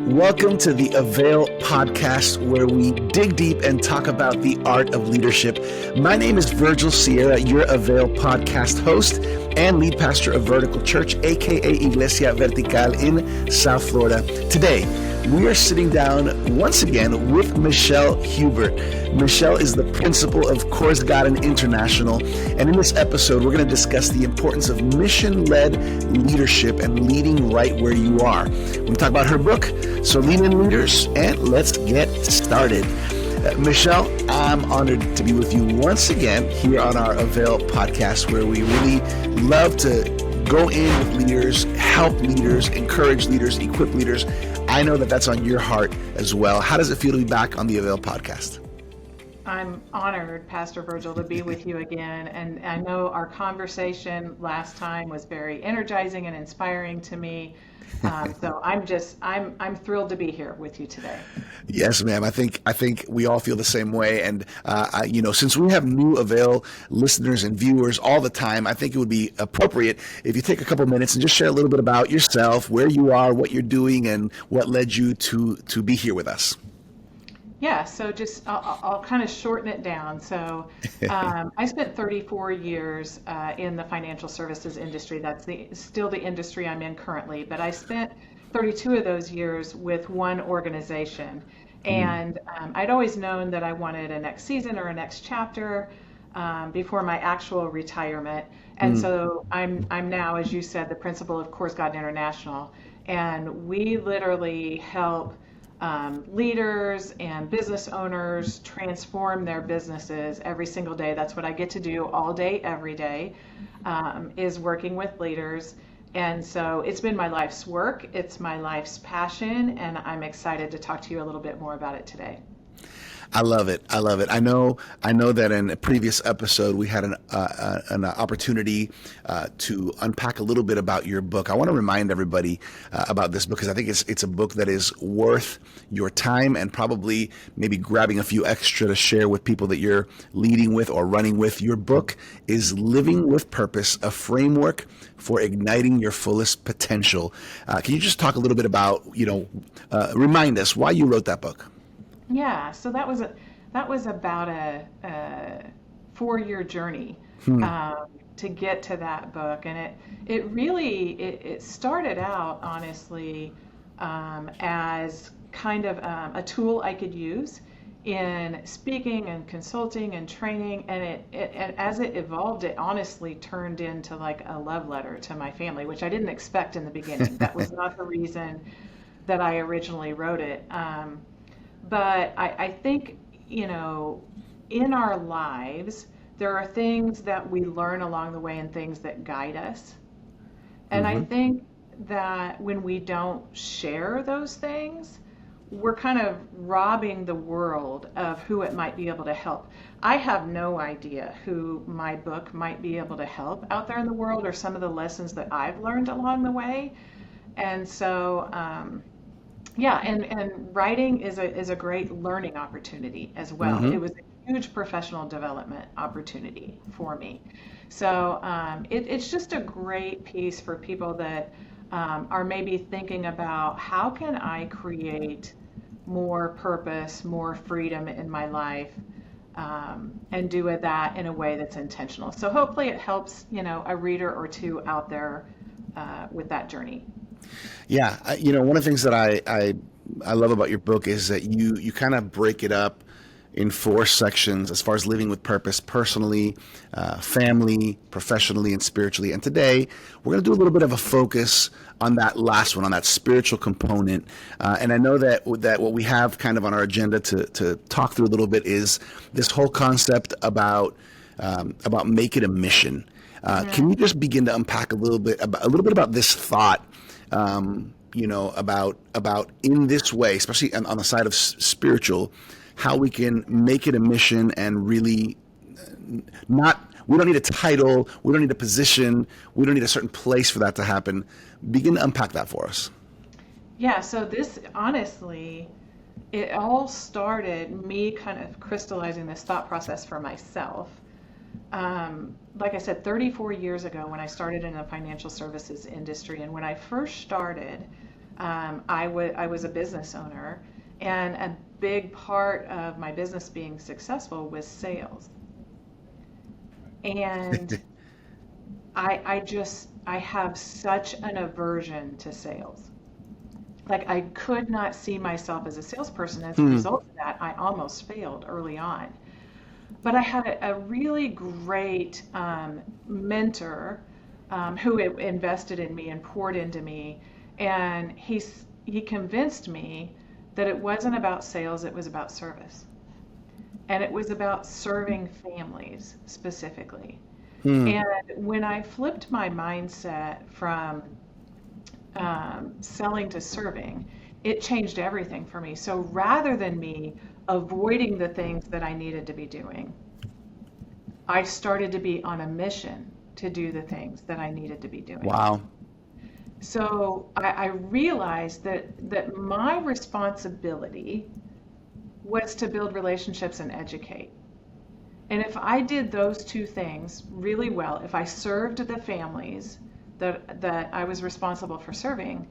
Welcome to the AVAIL Podcast, where we dig deep and talk about the art of leadership. My name is Virgil Sierra, your AVAIL Podcast host and lead pastor of Vertical Church, aka Iglesia Vertical in South Florida. Today, we are sitting down once again with Michelle Hubert. Michelle is the principal of Korsgaden International, and in this episode, we're going to discuss the importance of mission-led leadership and leading right where you are. We're going to talk about her book, So Lean In Leaders, and let's get started. Michelle, I'm honored to be with you once again here on our AVAIL Podcast, where we really love to go in with leaders, help leaders, encourage leaders, equip leaders. I know that that's on your heart as well. How does it feel to be back on the AVAIL Podcast? I'm honored, Pastor Virgil, to be with you again. And I know our conversation last time was very energizing and inspiring to me. So I'm thrilled to be here with you today. Yes, ma'am. I think we all feel the same way. And, since we have new AVAIL listeners and viewers all the time, I think it would be appropriate if you take a couple minutes and just share a little bit about yourself, where you are, what you're doing, and what led you to be here with us. Yeah, so I'll kind of shorten it down. So I spent 34 years in the financial services industry. That's still the industry I'm in currently, but I spent 32 of those years with one organization. And I'd always known that I wanted a next season or a next chapter before my actual retirement. And so I'm now, as you said, the principal of Korsgaden International. And we literally help leaders and business owners transform their businesses every single day. That's what I get to do all day, every day, is working with leaders. And so it's been my life's work. It's my life's passion. And I'm excited to talk to you a little bit more about it today. I love it. I know that in a previous episode, we had an opportunity to unpack a little bit about your book. I want to remind everybody about this because I think it's a book that is worth your time and probably maybe grabbing a few extra to share with people that you're leading with or running with. Your book is Living with Purpose, a framework for igniting your fullest potential. Can you just talk a little bit about, remind us why you wrote that book? Yeah, so that was about a 4-year journey to get to that book, and it really started out honestly as kind of a tool I could use in speaking and consulting and training, and as it evolved, it honestly turned into like a love letter to my family, which I didn't expect in the beginning. That was not the reason that I originally wrote it. But I think, in our lives, there are things that we learn along the way and things that guide us. And I think that when we don't share those things, we're kind of robbing the world of who it might be able to help. I have no idea who my book might be able to help out there in the world or some of the lessons that I've learned along the way. And so, and writing is a great learning opportunity as well. It was a huge professional development opportunity for me. So it's just a great piece for people that are maybe thinking about how can I create more purpose, more freedom in my life, and do that in a way that's intentional. So hopefully it helps, a reader or two out there with that journey. Yeah, one of the things that I love about your book is that you kind of break it up in 4 sections as far as living with purpose, personally, family, professionally, and spiritually. And today, we're going to do a little bit of a focus on that last one, on that spiritual component. And I know that what we have kind of on our agenda to talk through a little bit is this whole concept about make it a mission. Can you just begin to unpack a little bit about this thought? About in this way, especially on the side of spiritual, how we can make it a mission and really we don't need a title, we don't need a position, we don't need a certain place for that to happen. Begin to unpack that for us. Yeah, so this, honestly, it all started me kind of crystallizing this thought process for myself. Like I said, 34 years ago when I started in the financial services industry, and when I first started, I was a business owner, and a big part of my business being successful was sales. And I have such an aversion to sales. Like, I could not see myself as a salesperson. As a result of that, I almost failed early on. But I had a really great mentor who invested in me and poured into me. And he convinced me that it wasn't about sales, it was about service. And it was about serving families specifically. And when I flipped my mindset from selling to serving, it changed everything for me. So rather than me avoiding the things that I needed to be doing, I started to be on a mission to do the things that I needed to be doing. Wow. So I realized that my responsibility was to build relationships and educate. And if I did those two things really well, if I served the families that I was responsible for serving,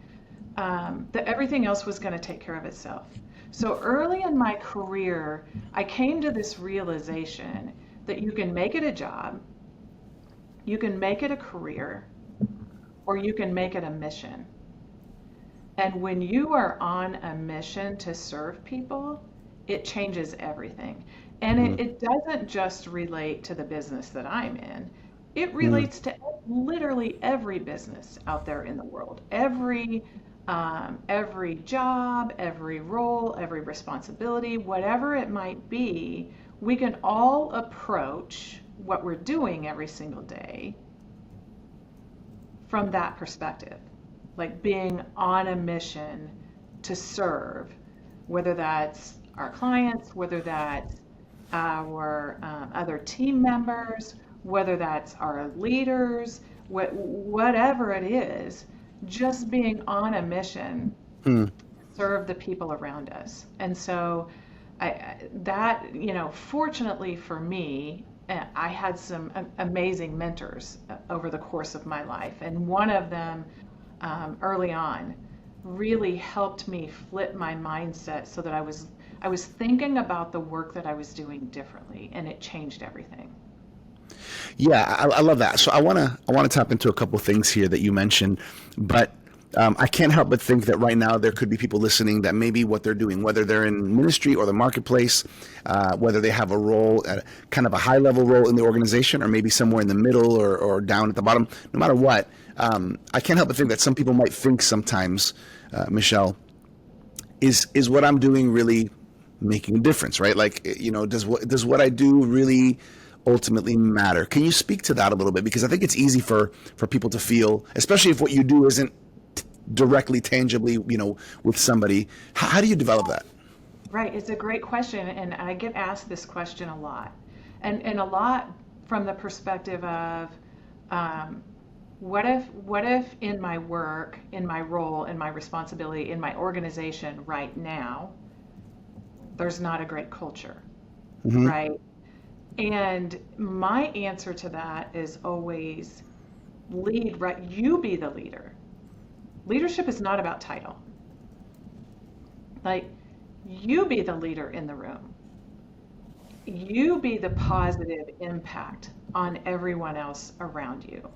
that everything else was going to take care of itself. So early in my career, I came to this realization that you can make it a job, you can make it a career, or you can make it a mission. And when you are on a mission to serve people, it changes everything. And it doesn't just relate to the business that I'm in. It relates to literally every business out there in the world. Every job, every role, every responsibility, whatever it might be, we can all approach what we're doing every single day from that perspective, like being on a mission to serve, whether that's our clients, whether that's our other team members, whether that's our leaders, whatever it is, just being on a mission to serve the people around us. And so fortunately for me, I had some amazing mentors over the course of my life. And one of them early on really helped me flip my mindset so that I was thinking about the work that I was doing differently, and it changed everything. Yeah, I love that. So I want to tap into a couple things here that you mentioned, but I can't help but think that right now there could be people listening that maybe what they're doing, whether they're in ministry or the marketplace, whether they have a role, kind of a high level role in the organization, or maybe somewhere in the middle or down at the bottom, no matter what, I can't help but think that some people might think sometimes, Michelle, is what I'm doing really making a difference, right? Like, does what I do really ultimately matter? Can you speak to that a little bit? Because I think it's easy for people to feel, especially if what you do isn't directly, tangibly, with somebody. How do you develop that? Right. It's a great question. And I get asked this question a lot. And a lot from the perspective of, what if in my work, in my role, in my responsibility, in my organization right now, there's not a great culture, right? And my answer to that is always lead, right? You be the leader. Leadership is not about title. Like, you be the leader in the room. You be the positive impact on everyone else around you.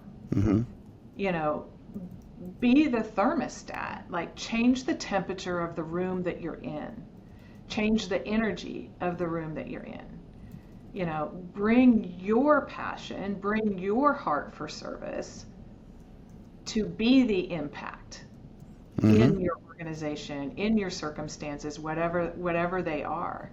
Be the thermostat, like change the temperature of the room that you're in. Change the energy of the room that you're in. Bring your passion, bring your heart for service to be the impact in your organization, in your circumstances, whatever they are.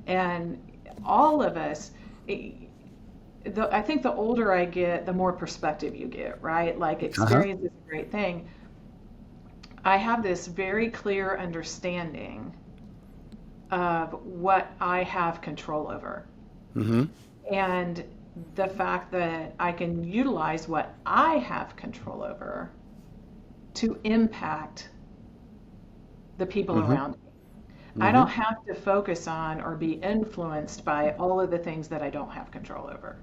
And all of us, I think the older I get, the more perspective you get, right? Like, experience is a great thing. I have this very clear understanding of what I have control over. And the fact that I can utilize what I have control over to impact the people around me. I don't have to focus on or be influenced by all of the things that I don't have control over.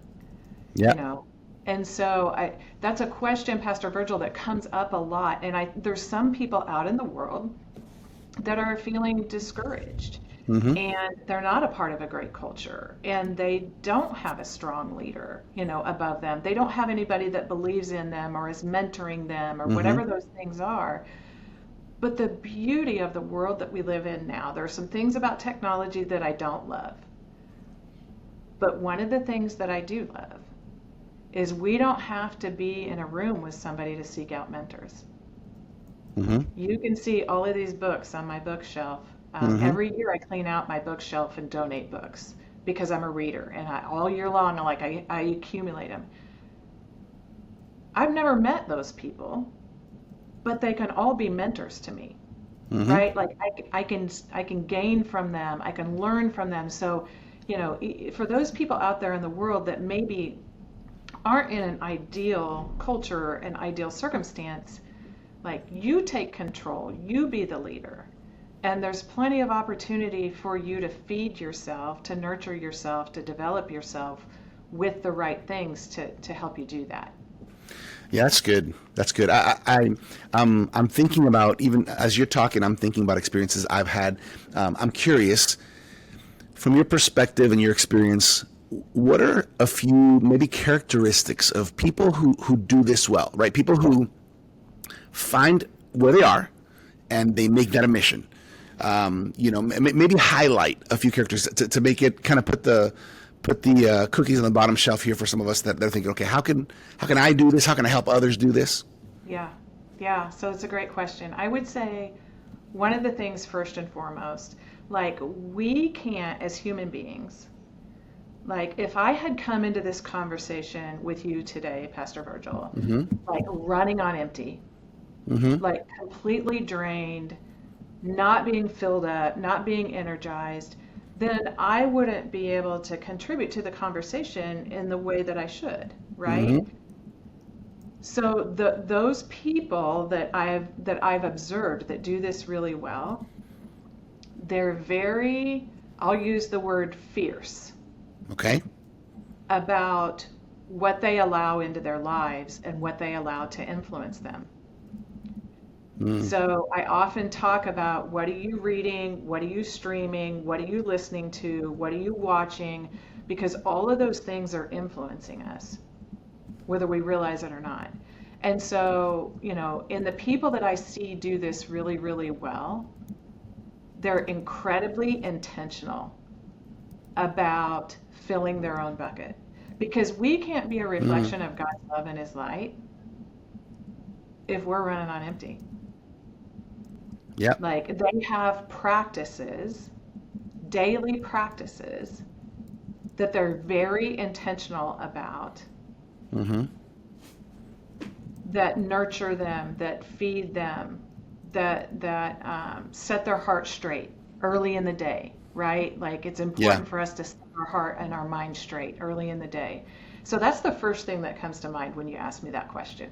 And so that's a question, Pastor Virgil, that comes up a lot. And there's some people out in the world that are feeling discouraged, Mm-hmm. and they're not a part of a great culture, and they don't have a strong leader, above them. They don't have anybody that believes in them or is mentoring them or Mm-hmm. whatever those things are. But the beauty of the world that we live in now, there are some things about technology that I don't love. But one of the things that I do love is we don't have to be in a room with somebody to seek out mentors. Mm-hmm. You can see all of these books on my bookshelf. Mm-hmm. Every year I clean out my bookshelf and donate books because I'm a reader, and all year long I accumulate them. I've never met those people, but they can all be mentors to me, Mm-hmm. right? Like I can gain from them, I can learn from them. So, for those people out there in the world that maybe aren't in an ideal culture, an ideal circumstance, like, you take control, you be the leader. And there's plenty of opportunity for you to feed yourself, to nurture yourself, to develop yourself with the right things to help you do that. Yeah, that's good. That's good. I'm thinking about, even as you're talking, I'm thinking about experiences I've had. I'm curious, from your perspective and your experience, what are a few maybe characteristics of people who do this well, right? People who find where they are and they make that a mission. Maybe highlight a few characters to make it kind of put the cookies on the bottom shelf here for some of us that they're thinking, okay, how can I do this? How can I help others do this? Yeah. So it's a great question. I would say one of the things, first and foremost, like, we can't, as human beings, like, if I had come into this conversation with you today, Pastor Virgil, Mm-hmm. like running on empty, Mm-hmm. like completely drained, not being filled up, not being energized, then I wouldn't be able to contribute to the conversation in the way that I should, right? Mm-hmm. So those people that I've observed that do this really well, they're very, I'll use the word fierce Okay. about what they allow into their lives and what they allow to influence them. Mm. So I often talk about, what are you reading? What are you streaming? What are you listening to? What are you watching? Because all of those things are influencing us, whether we realize it or not. And so, in the people that I see do this really, really well, they're incredibly intentional about filling their own bucket. Because we can't be a reflection of God's love and His light if we're running on empty. Yeah. Like, they have practices, daily practices, that they're very intentional about, Mm-hmm. that nurture them, that feed them, that set their heart straight early in the day, right? Like, it's important Yeah. for us to set our heart and our mind straight early in the day. So that's the first thing that comes to mind when you ask me that question.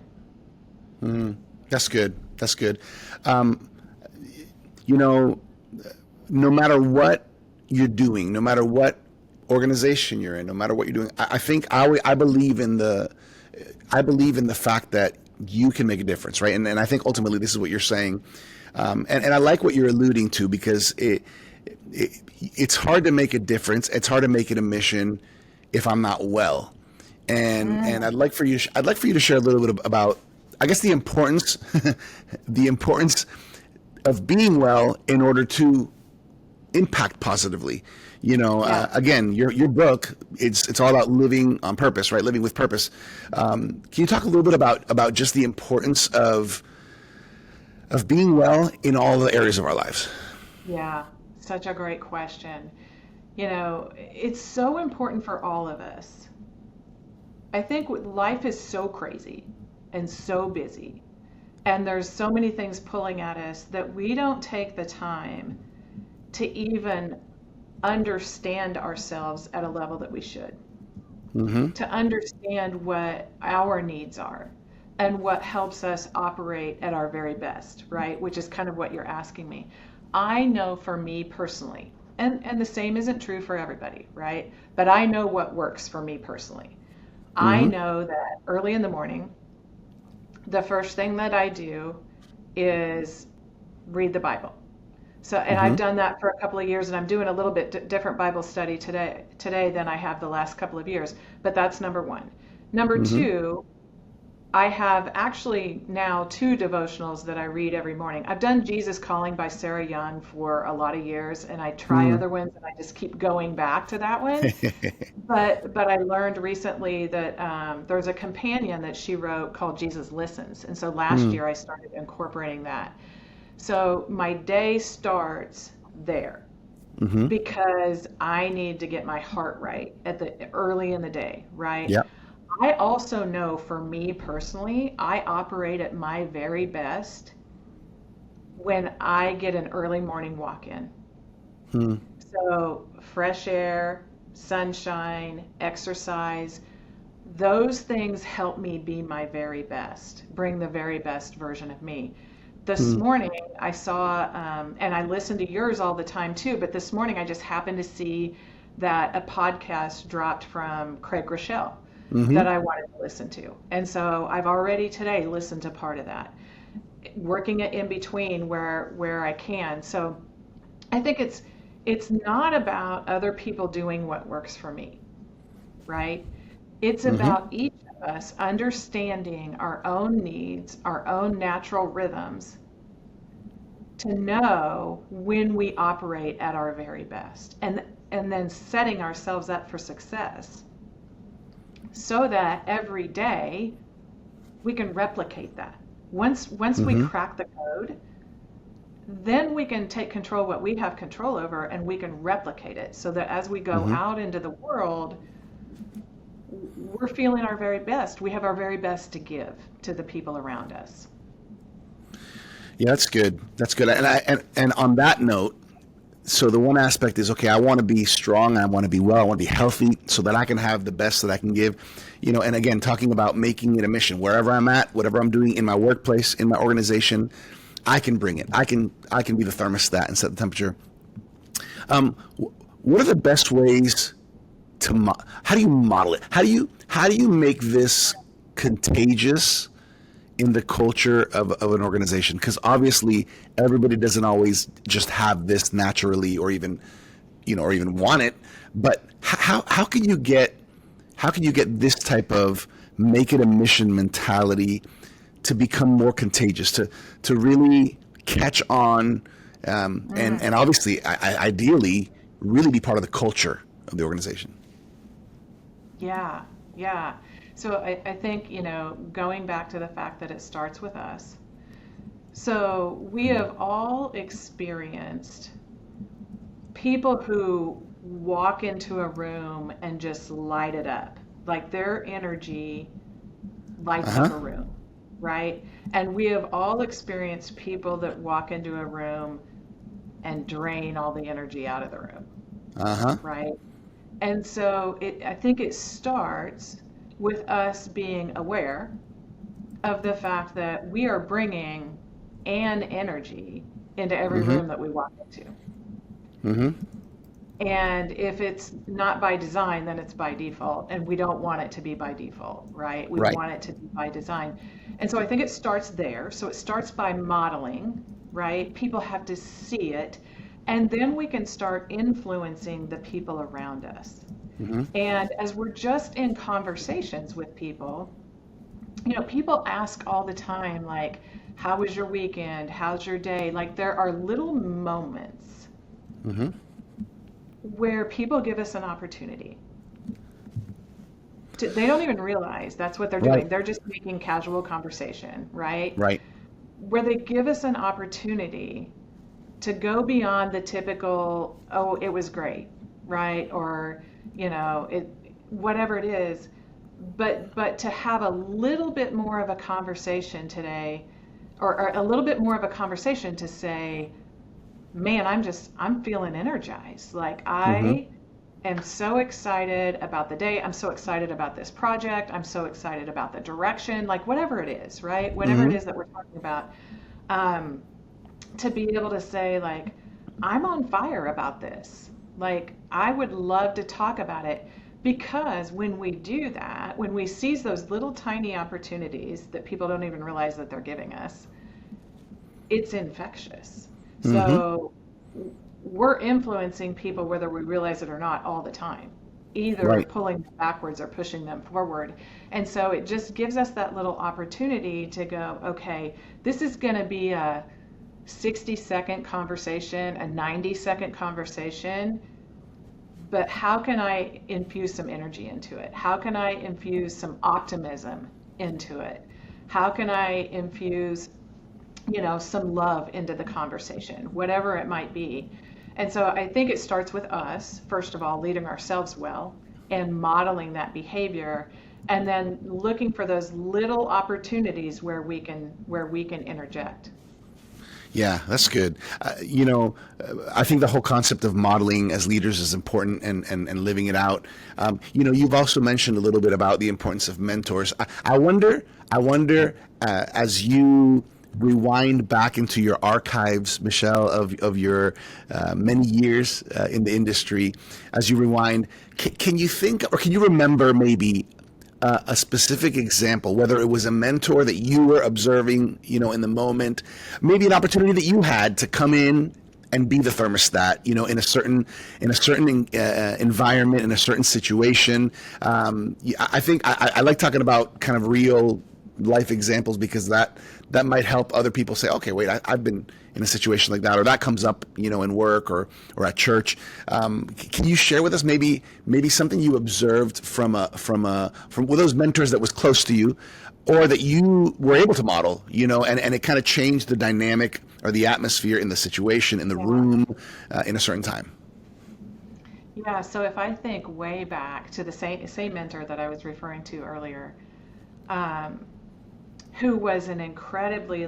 Mm. That's good. That's good. Um, no matter what you're doing, no matter what organization you're in, no matter what you're doing, I think I believe in the fact that you can make a difference, right? And I think ultimately this is what you're saying, and I like what you're alluding to, because it's hard to make a difference. It's hard to make it a mission if I'm not well, and I'd like for you to share a little bit about, I guess, the importance of being well in order to impact positively. Yeah. Again, your book, it's all about living on purpose, right? Living with purpose. Can you talk a little bit about just the importance of being well in all the areas of our lives? Yeah, such a great question. It's so important for all of us. I think life is so crazy and so busy, and there's so many things pulling at us that we don't take the time to even understand ourselves at a level that we should, Mm-hmm. to understand what our needs are and what helps us operate at our very best, right? Which is kind of what you're asking me. I know for me personally, and the same isn't true for everybody, right? But I know what works for me personally. I know that early in the morning, the first thing that I do is read the Bible. So, and I've done that for a couple of years, and I'm doing a little bit different Bible study today than I have the last couple of years. But that's number one. Number two, I have actually now two devotionals that I read every morning. I've done Jesus Calling by Sarah Young for a lot of years, and I try other ones, and I just keep going back to that one. But I learned recently that there's a companion that she wrote called Jesus Listens, and so last year I started incorporating that. So my day starts there because I need to get my heart right at the early in the day, right? Yep. I also know for me personally, I operate at my very best when I get an early morning walk in. So fresh air, sunshine, exercise, those things help me be my very best, bring the very best version of me. This morning I saw, and I listen to yours all the time too, but this morning I just happened to see that a podcast dropped from Craig Rochelle that I wanted to listen to. And so I've already today listened to part of that, working it in between where I can. So I think it's not about other people doing what works for me, right? It's about each of us understanding our own needs, our own natural rhythms, to know when we operate at our very best, and then setting ourselves up for success so that every day we can replicate that. Once we crack the code, then we can take control of what we have control over, and we can replicate it so that as we go out into the world, we're feeling our very best. We have our very best to give to the people around us. Yeah, that's good. That's good. And on that note, so the one aspect is, okay, I want to be strong, I want to be well, I want to be healthy so that I can have the best that I can give. And again, talking about making it a mission, wherever I'm at, whatever I'm doing in my workplace, in my organization, I can bring it. I can be the thermostat and set the temperature. What are the best ways to how do you model it? How do you make this contagious in the culture of an organization? Because obviously everybody doesn't always just have this naturally, or even want it. But how can you get this type of make it a mission mentality to become more contagious, to really catch on, and obviously, ideally, really be part of the culture of the organization? Yeah. So I think, going back to the fact that it starts with us. So we have all experienced people who walk into a room and just light it up. Like their energy lights up a room, right? And we have all experienced people that walk into a room and drain all the energy out of the room, right? And so I think it starts with us being aware of the fact that we are bringing an energy into every room that we walk into. And if it's not by design, then it's by default. And we don't want it to be by default, right? We want it to be by design. And so I think it starts there. So it starts by modeling, right? People have to see it. And then we can start influencing the people around us. And as we're just in conversations with people, people ask all the time, like, how was your weekend? How's your day? Like, there are little moments where people give us an opportunity. They don't even realize that's what they're doing. They're just making casual conversation, right? Where they give us an opportunity to go beyond the typical, oh, it was great, right? Or, whatever it is, but to have a little bit more of a conversation today, or a little bit more of a conversation to say, man, I'm feeling energized. Like I am so excited about the day. I'm so excited about this project. I'm so excited about the direction, like whatever it is, right? Whatever it is that we're talking about, to be able to say, like, I'm on fire about this. Like, I would love to talk about it, because when we do that, that, when we seize those little tiny opportunities that people don't even realize that they're giving us, it's infectious. Mm-hmm. So we're influencing people whether we realize it or not all the time, either Right. pulling them backwards or pushing them forward. And so it just gives us that little opportunity to go, okay, this is going to be a 60-second conversation, a 90-second conversation, but how can I infuse some energy into it? How can I infuse some optimism into it? How can I infuse, some love into the conversation, whatever it might be? And so I think it starts with us, first of all, leading ourselves well and modeling that behavior, and then looking for those little opportunities where we can interject. Yeah, that's good. I think the whole concept of modeling as leaders is important, and living it out. You've also mentioned a little bit about the importance of mentors. I wonder, as you rewind back into your archives, Michelle, of your many years in the industry, as you rewind, can you think, or can you remember maybe a specific example, whether it was a mentor that you were observing, in the moment, maybe an opportunity that you had to come in and be the thermostat, in a certain environment, in a certain situation. I think I like talking about kind of real life examples, because that might help other people say, okay, wait, I've been in a situation like that, or that comes up, in work or at church. Can you share with us maybe something you observed from one of those mentors that was close to you, or that you were able to model, and it kind of changed the dynamic or the atmosphere in the situation, in the room, in a certain time? Yeah, so if I think way back to the same mentor that I was referring to earlier, um, who was an incredibly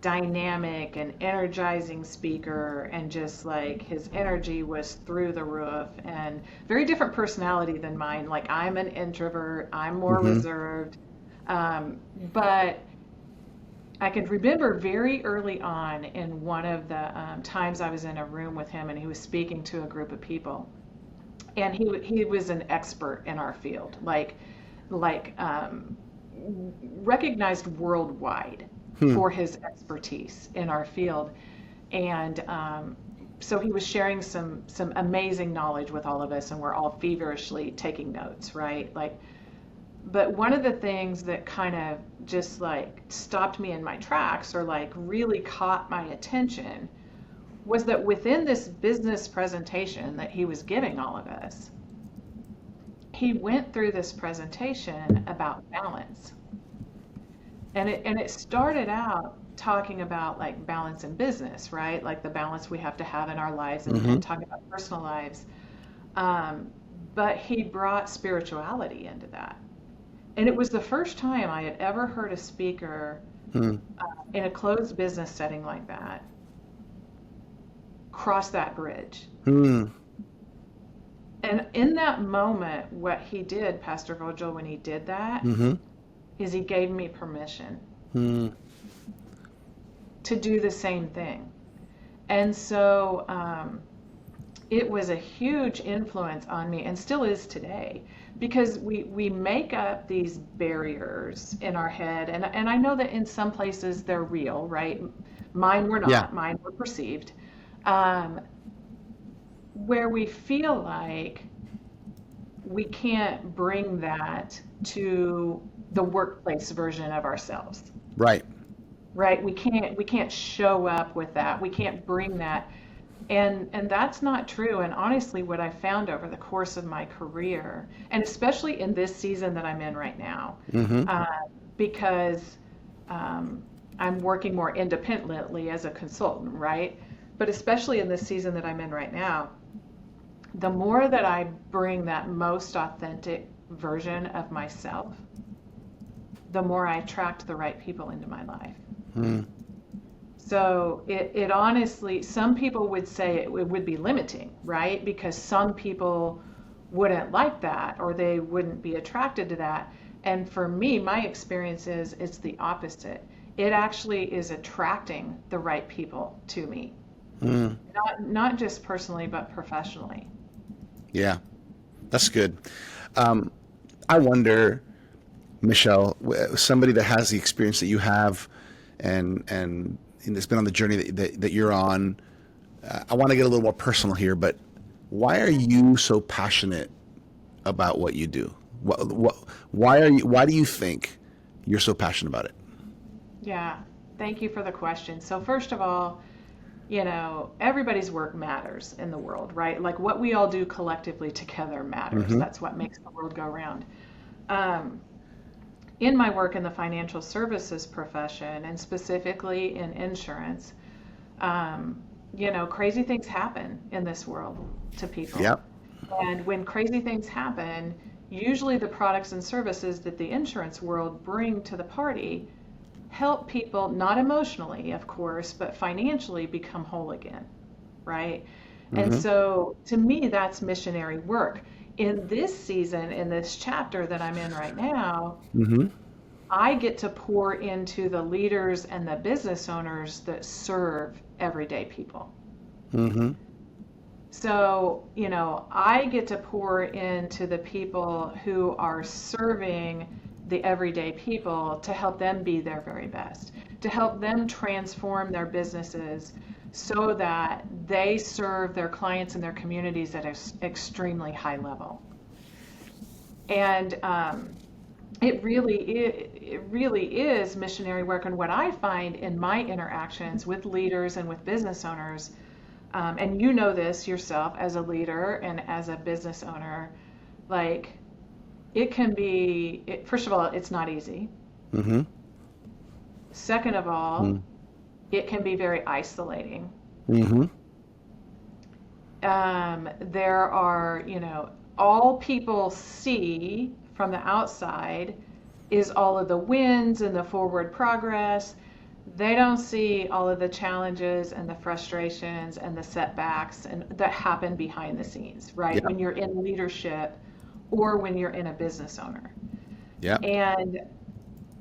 dynamic and energizing speaker, and just his energy was through the roof, and very different personality than mine. I'm an introvert, I'm more Mm-hmm. reserved. But I could remember very early on in one of the times I was in a room with him, and he was speaking to a group of people, and he was an expert in our field, like recognized worldwide Hmm. for his expertise in our field. And so he was sharing some amazing knowledge with all of us, and we're all feverishly taking notes, right? But one of the things that kind of just stopped me in my tracks, or really caught my attention, was that within this business presentation that he was giving all of us, he went through this presentation about balance. And it started out talking about balance in business, right? Like the balance we have to have in our lives, Mm-hmm. and talking about personal lives. But he brought spirituality into that. And it was the first time I had ever heard a speaker Hmm. in a closed business setting like that cross that bridge. Hmm. And in that moment, what he did, Pastor Virgil, when he did that, Mm-hmm. is he gave me permission Hmm. to do the same thing. And so it was a huge influence on me, and still is today, because we make up these barriers in our head. And I know that in some places they're real, right? Mine were Yeah. not, mine were perceived. Um, where we feel like we can't bring that to the workplace version of ourselves, Right. right? We can't show up with that. We can't bring that. And that's not true. And honestly, what I found over the course of my career, and especially in this season that I'm in right now, Mm-hmm. uh, because I'm working more independently as a consultant, right? But especially in this season that I'm in right now, the more that I bring that most authentic version of myself, the more I attract the right people into my life. Hmm. So it honestly, some people would say it would be limiting, right? Because some people wouldn't like that, or they wouldn't be attracted to that. And for me, my experience is it's the opposite. It actually is attracting the right people to me, Hmm. not just personally, but professionally. Yeah. That's good. Um, I wonder, Michelle, somebody that has the experience that you have, and that's been on the journey that you're on. I want to get a little more personal here, but why are you so passionate about what you do? Why do you think you're so passionate about it? Yeah, thank you for the question. So first of all, everybody's work matters in the world, right? Like what we all do collectively together matters. Mm-hmm. That's what makes the world go round. In my work in the financial services profession, and specifically in insurance, crazy things happen in this world to people. Yep. And when crazy things happen, usually the products and services that the insurance world bring to the party help people, not emotionally, of course, but financially become whole again, right? Mm-hmm. And so to me, that's missionary work. In this season, in this chapter that I'm in right now, Mm-hmm. I get to pour into the leaders and the business owners that serve everyday people. Mm-hmm. So, I get to pour into the people who are serving the everyday people to help them be their very best, to help them transform their businesses so that they serve their clients and their communities at an extremely high level. And it really is missionary work. And what I find in my interactions with leaders and with business owners, and you know this yourself as a leader and as a business owner, like it can be, first of all, it's not easy. Mm-hmm. Second of all, it can be very isolating. Mm-hmm. There are, all people see from the outside is all of the wins and the forward progress. They don't see all of the challenges and the frustrations and the setbacks and that happen behind the scenes, right? Yeah. When you're in leadership or when you're in a business owner. Yeah. And,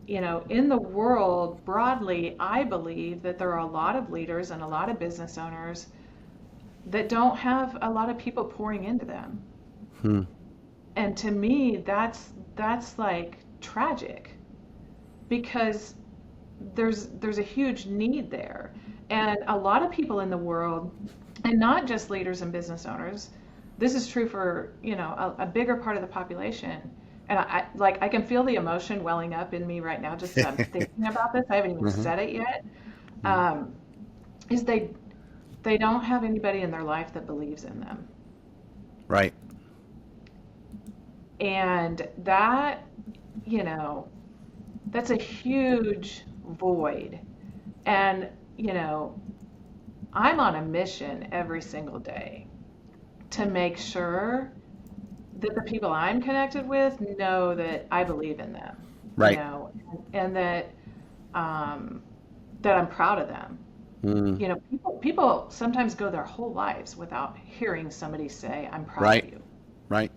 in the world broadly, I believe that there are a lot of leaders and a lot of business owners that don't have a lot of people pouring into them. And to me, that's like tragic, because there's a huge need there. And a lot of people in the world, and not just leaders and business owners, this is true for, a bigger part of the population. And I can feel the emotion welling up in me right now just as I'm thinking about this. I haven't even said it yet. Is they don't have anybody in their life that believes in them. Right. And that, that's a huge void. And, I'm on a mission every single day to make sure that the people I'm connected with know that I believe in them. Right. And that that I'm proud of them. People sometimes go their whole lives without hearing somebody say, "I'm proud of you." Right.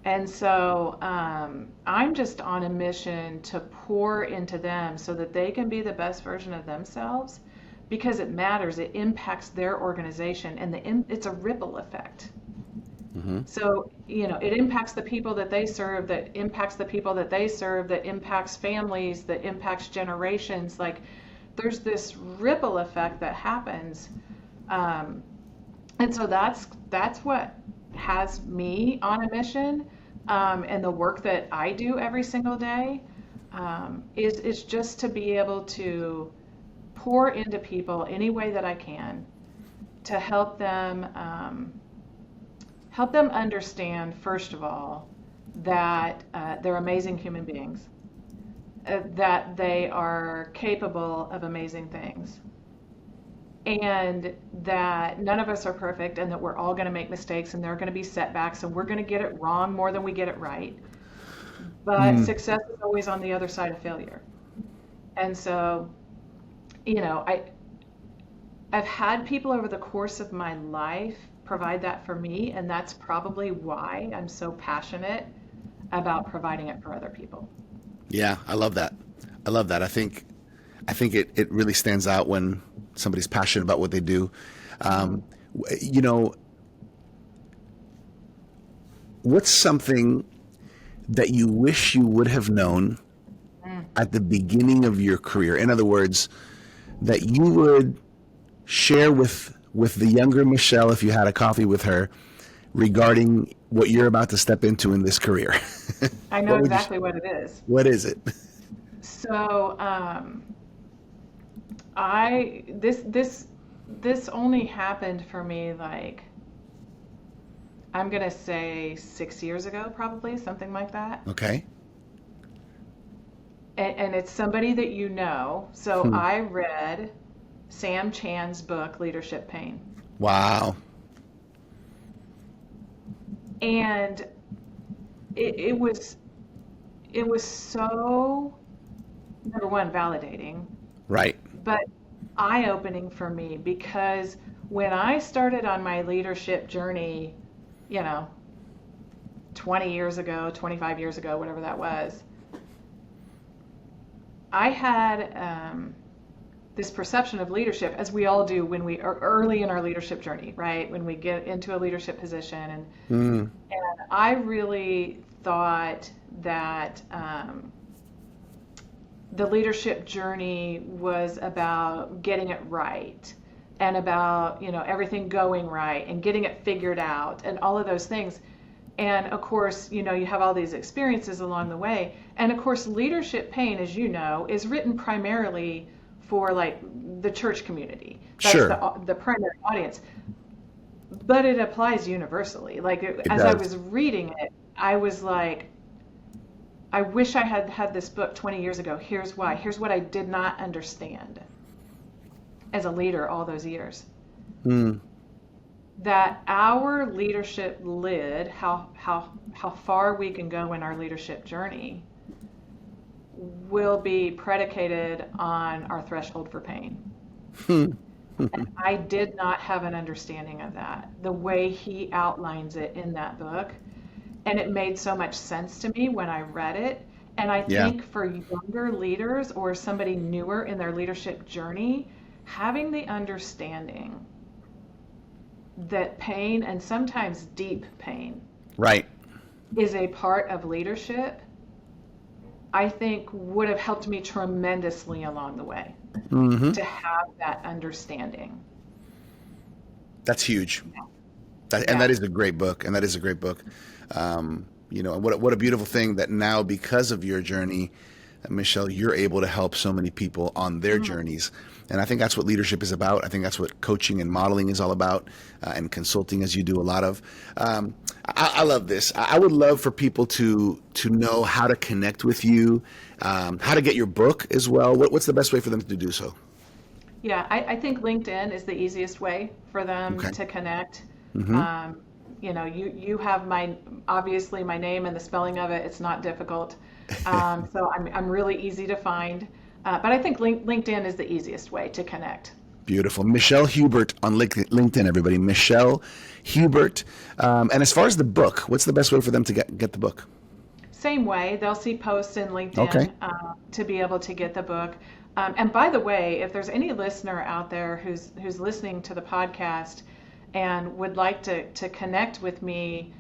And so I'm just on a mission to pour into them so that they can be the best version of themselves, because it matters. It impacts their organization, and it's a ripple effect. So, it impacts the people that they serve, that impacts the people that they serve, that impacts families, that impacts generations. Like, there's this ripple effect that happens. And so that's what has me on a mission. And the work that I do every single day is just to be able to pour into people any way that I can to help them understand, first of all, that they're amazing human beings, that they are capable of amazing things, and that none of us are perfect, and that we're all going to make mistakes, and there are going to be setbacks, and we're going to get it wrong more than we get it right. But success is always on the other side of failure. And so, I've had people over the course of my life provide that for me, and that's probably why I'm so passionate about providing it for other people. Yeah, I love that. I think it really stands out when somebody's passionate about what they do. What's something that you wish you would have known at the beginning of your career? In other words, that you would share with the younger Michelle, if you had a coffee with her, regarding what you're about to step into in this career. I know exactly what it is. What is it? So, this only happened for me, like, I'm gonna say 6 years ago, probably, something like that. Okay. And it's somebody that you know. So I read Sam Chan's book, Leadership Pain. Wow. And it was so, number one, validating, Right. but eye-opening for me, because when I started on my leadership journey, 20 years ago, 25 years ago, whatever that was, I had this perception of leadership, as we all do when we are early in our leadership journey, right? When we get into a leadership position. And I really thought that the leadership journey was about getting it right, and about, everything going right and getting it figured out and all of those things. And of course, you have all these experiences along the way. And of course, Leadership Pain, as you know, is written primarily for like the church community. That's Sure. the primary audience. But it applies universally. Like, as does. I was reading it, I was like, I wish I had had this book 20 years ago. Here's why. Here's what I did not understand as a leader all those years. That our leadership lid, how far we can go in our leadership journey, will be predicated on our threshold for pain. And I did not have an understanding of that, the way he outlines it in that book. And it made so much sense to me when I read it. And I think for younger leaders or somebody newer in their leadership journey, having the understanding that pain, and sometimes deep pain, Right. is a part of leadership, I think would have helped me tremendously along the way to have that understanding. That's huge. And Yeah. that is a great book. And that is a great book. What a beautiful thing that now, because of your journey, Michelle, you're able to help so many people on their journeys. And I think that's what leadership is about. I think that's what coaching and modeling is all about, and consulting, as you do a lot of. I love this. I would love for people to know how to connect with you, how to get your book as well. What's the best way for them to do so? Yeah, I think LinkedIn is the easiest way for them to connect. You have obviously my name and the spelling of it. It's not difficult. So I'm really easy to find. But I think LinkedIn is the easiest way to connect. Beautiful. Michelle Hubert on LinkedIn, everybody. Michelle Hubert. And as far as the book, what's the best way for them to get the book? Same way. They'll see posts in LinkedIn to be able to get the book. And by the way, if there's any listener out there who's listening to the podcast and would like to connect with me,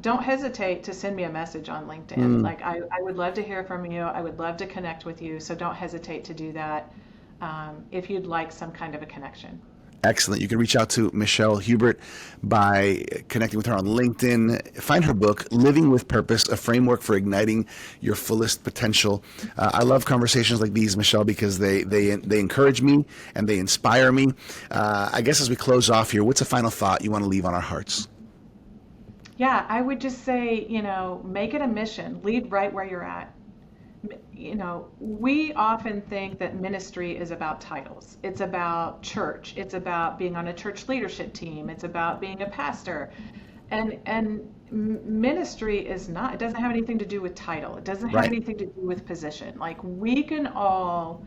don't hesitate to send me a message on LinkedIn. Like, I would love to hear from you. I would love to connect with you. So don't hesitate to do that if you'd like some kind of a connection. Excellent. You can reach out to Michelle Hubert by connecting with her on LinkedIn. Find her book, Living with Purpose, a framework for igniting your fullest potential. I love conversations like these, Michelle, because they encourage me and they inspire me. I guess as we close off here, what's a final thought you want to leave on our hearts? Yeah, I would just say, make it a mission. Lead right where you're at. We often think that ministry is about titles. It's about church. It's about being on a church leadership team. It's about being a pastor. And ministry is not, it doesn't have anything to do with title. It doesn't have anything to do with position. Like, we can all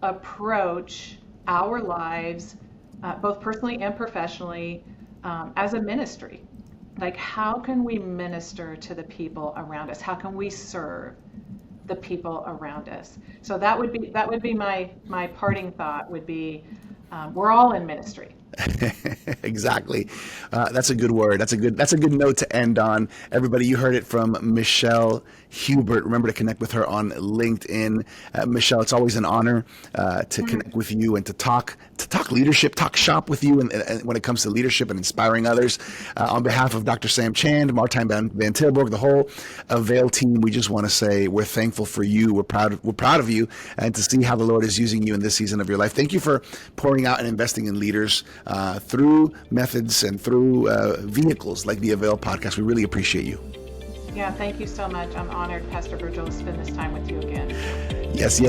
approach our lives, both personally and professionally, as a ministry. Like, how can we minister to the people around us? How can we serve? the people around us. So that would be my parting thought would be, we're all in ministry. Exactly. That's a good word. That's a good note to end on. Everybody, you heard it from Michelle Hubert. Remember to connect with her on LinkedIn. Michelle, it's always an honor to connect with you and to talk leadership, talk shop with you, and when it comes to leadership and inspiring others. On behalf of Dr. Sam Chand, Martijn Van Tilburg, the whole AVAIL team, we just want to say we're thankful for you. We're proud of you, and to see how the Lord is using you in this season of your life. Thank you for pouring out and investing in leaders through methods and through vehicles like the AVAIL Podcast. We really appreciate you. Yeah, thank you so much. I'm honored, Pastor Virgil, to spend this time with you again. Yes.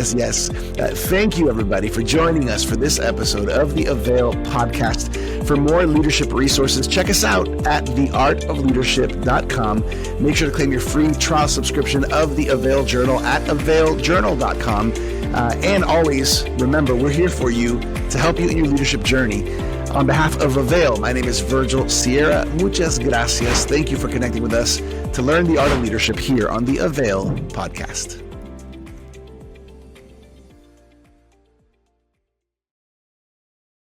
Thank you, everybody, for joining us for this episode of the AVAIL Podcast. For more leadership resources, check us out at theartofleadership.com. Make sure to claim your free trial subscription of the AVAIL Journal at availjournal.com. And always remember, we're here for you to help you in your leadership journey. On behalf of AVAIL, my name is Virgil Sierra. Muchas gracias. Thank you for connecting with us to learn the art of leadership here on the AVAIL Podcast.